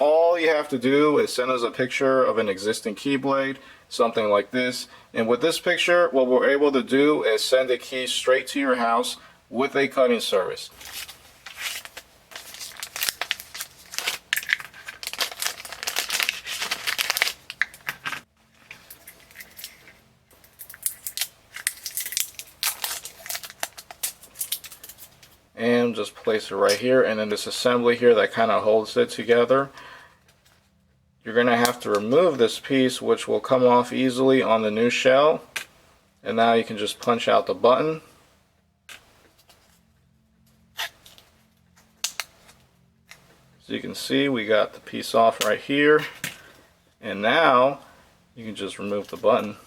all you have to do is send us a picture of an existing keyblade, something like this. And with this picture, what we're able to do is send the key straight to your house with a cutting service. And just place it right here, and then this assembly here that kind of holds it together. You're going to have to remove this piece, which will come off easily on the new shell. And now you can just punch out the button. So you can see we got the piece off right here. And now you can just remove the button.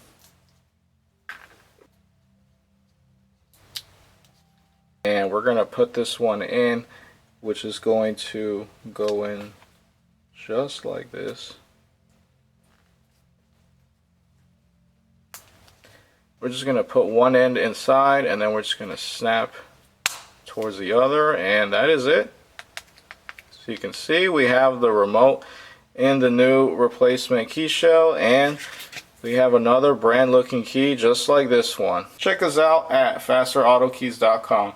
And we're going to put this one in, which is going to go in just like this. We're just going to put one end inside, and then we're just going to snap towards the other, and that is it. So you can see we have the remote in the new replacement key shell, and we have another brand looking key just like this one. Check us out at fasterautokeys.com.